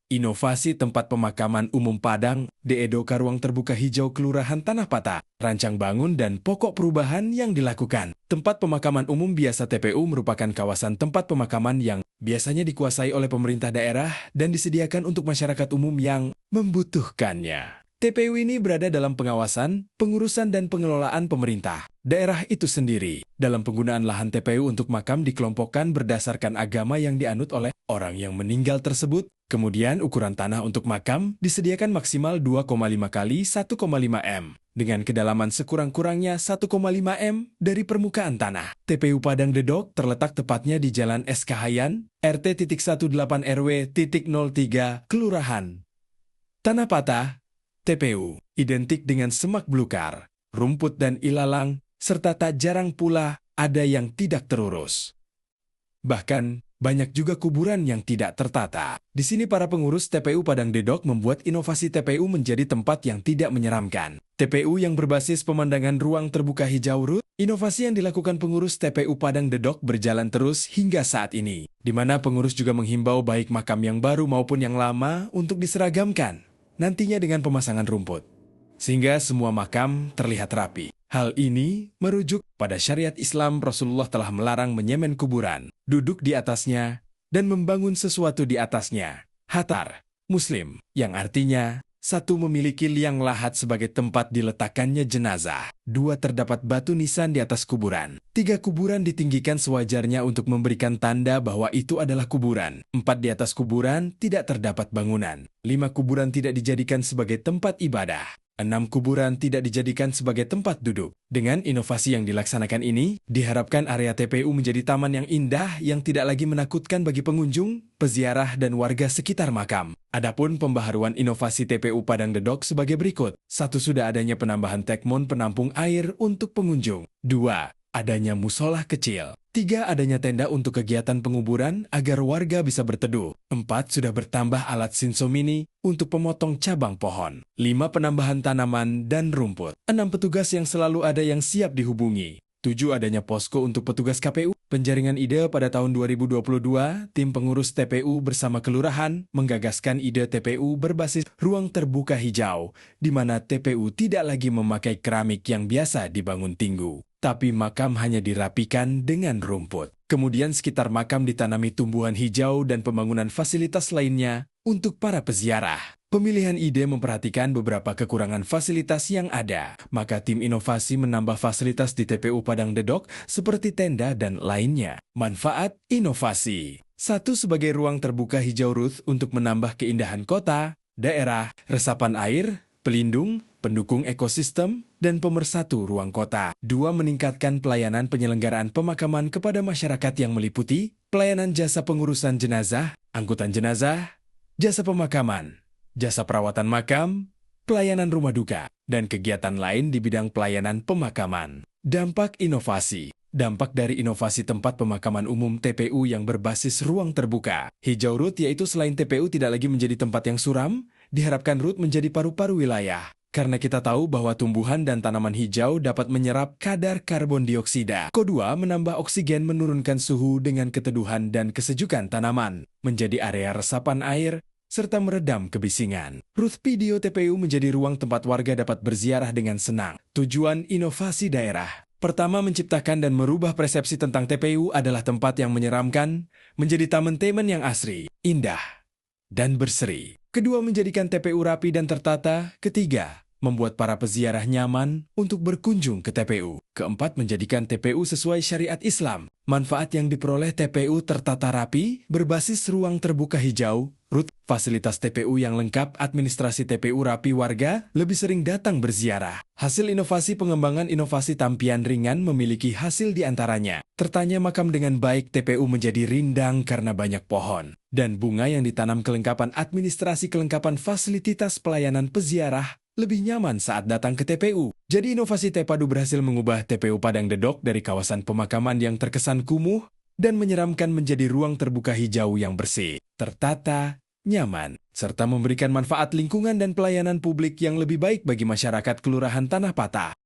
Inovasi Tempat Pemakaman Umum Padang, DEDOKA Ruang Terbuka Hijau Kelurahan Tanah Patah, rancang bangun dan pokok perubahan yang dilakukan. Tempat pemakaman umum biasa TPU merupakan kawasan tempat pemakaman yang biasanya dikuasai oleh pemerintah daerah dan disediakan untuk masyarakat umum yang membutuhkannya. TPU ini berada dalam pengawasan, pengurusan, dan pengelolaan pemerintah daerah itu sendiri. Dalam penggunaan lahan TPU untuk makam dikelompokkan berdasarkan agama yang dianut oleh orang yang meninggal tersebut. Kemudian ukuran tanah untuk makam disediakan maksimal 2,5 kali 1,5 m dengan kedalaman sekurang-kurangnya 1,5 m dari permukaan tanah. TPU Padang Dedok terletak tepatnya di Jalan SK Hayan, RT.18 RW.03, Kelurahan Tanah Patah. TPU identik dengan semak belukar, rumput dan ilalang, serta tak jarang pula ada yang tidak terurus. Bahkan, banyak juga kuburan yang tidak tertata. Di sini para pengurus TPU Padang Dedok membuat inovasi TPU menjadi tempat yang tidak menyeramkan. TPU yang berbasis pemandangan ruang terbuka hijau RUT, inovasi yang dilakukan pengurus TPU Padang Dedok berjalan terus hingga saat ini, di mana pengurus juga menghimbau baik makam yang baru maupun yang lama untuk diseragamkan nantinya dengan pemasangan rumput, sehingga semua makam terlihat rapi. Hal ini merujuk pada syariat Islam. Rasulullah telah melarang menyemen kuburan, duduk di atasnya, dan membangun sesuatu di atasnya. Hatar, Muslim, yang artinya, 1. Memiliki liang lahat sebagai tempat diletakkannya jenazah. 2. Terdapat batu nisan di atas kuburan. 3. Kuburan ditinggikan sewajarnya untuk memberikan tanda bahwa itu adalah kuburan. 4. Di atas kuburan tidak terdapat bangunan. 5. Kuburan tidak dijadikan sebagai tempat ibadah. 6. Kuburan tidak dijadikan sebagai tempat duduk. Dengan inovasi yang dilaksanakan ini, diharapkan area TPU menjadi taman yang indah yang tidak lagi menakutkan bagi pengunjung, peziarah, dan warga sekitar makam. Adapun pembaharuan inovasi TPU Padang Dedok sebagai berikut. 1. Sudah adanya penambahan tekmon penampung air untuk pengunjung. 2. Adanya musola kecil. 3. Adanya tenda untuk kegiatan penguburan agar warga bisa berteduh. 4. Sudah bertambah alat Shinso Mini untuk pemotong cabang pohon. 5. Penambahan tanaman dan rumput. 6. Petugas yang selalu ada yang siap dihubungi. 7. Adanya posko untuk petugas KPU. Penjaringan ide pada tahun 2022, tim pengurus TPU bersama kelurahan menggagaskan ide TPU berbasis ruang terbuka hijau, di mana TPU tidak lagi memakai keramik yang biasa dibangun tinggu, tapi makam hanya dirapikan dengan rumput. Kemudian sekitar makam ditanami tumbuhan hijau dan pembangunan fasilitas lainnya untuk para peziarah. Pemilihan ide memperhatikan beberapa kekurangan fasilitas yang ada, maka tim inovasi menambah fasilitas di TPU Padang Dedok seperti tenda dan lainnya. Manfaat inovasi. 1. Sebagai ruang terbuka hijau RUT untuk menambah keindahan kota, daerah, resapan air, pelindung, pendukung ekosistem, dan pemersatu ruang kota. 2. Meningkatkan pelayanan penyelenggaraan pemakaman kepada masyarakat yang meliputi pelayanan jasa pengurusan jenazah, angkutan jenazah, jasa pemakaman, jasa perawatan makam, pelayanan rumah duka, dan kegiatan lain di bidang pelayanan pemakaman. Dampak inovasi. Dampak dari inovasi tempat pemakaman umum TPU yang berbasis ruang terbuka hijau RUT, yaitu selain TPU tidak lagi menjadi tempat yang suram, diharapkan RUT menjadi paru-paru wilayah. Karena kita tahu bahwa tumbuhan dan tanaman hijau dapat menyerap kadar karbon dioksida. Kedua, menambah oksigen, menurunkan suhu dengan keteduhan dan kesejukan tanaman, menjadi area resapan air, serta meredam kebisingan. RUT Video TPU menjadi ruang tempat warga dapat berziarah dengan senang. Tujuan inovasi daerah. Pertama, menciptakan dan merubah persepsi tentang TPU adalah tempat yang menyeramkan, menjadi taman-taman yang asri, indah, dan berseri. Kedua, menjadikan TPU rapi dan tertata. Ketiga, membuat para peziarah nyaman untuk berkunjung ke TPU. Keempat, menjadikan TPU sesuai syariat Islam. Manfaat yang diperoleh TPU tertata rapi, berbasis ruang terbuka hijau, RUT, fasilitas TPU yang lengkap, administrasi TPU rapi, warga lebih sering datang berziarah. Hasil inovasi pengembangan inovasi tampian ringan memiliki hasil diantaranya. Tertanya makam dengan baik, TPU menjadi rindang karena banyak pohon dan bunga yang ditanam, kelengkapan administrasi, kelengkapan fasilitas pelayanan peziarah, lebih nyaman saat datang ke TPU. Jadi inovasi Tepadu berhasil mengubah TPU Padang Dedok dari kawasan pemakaman yang terkesan kumuh dan menyeramkan menjadi ruang terbuka hijau yang bersih, tertata, nyaman, serta memberikan manfaat lingkungan dan pelayanan publik yang lebih baik bagi masyarakat Kelurahan Tanah Patah.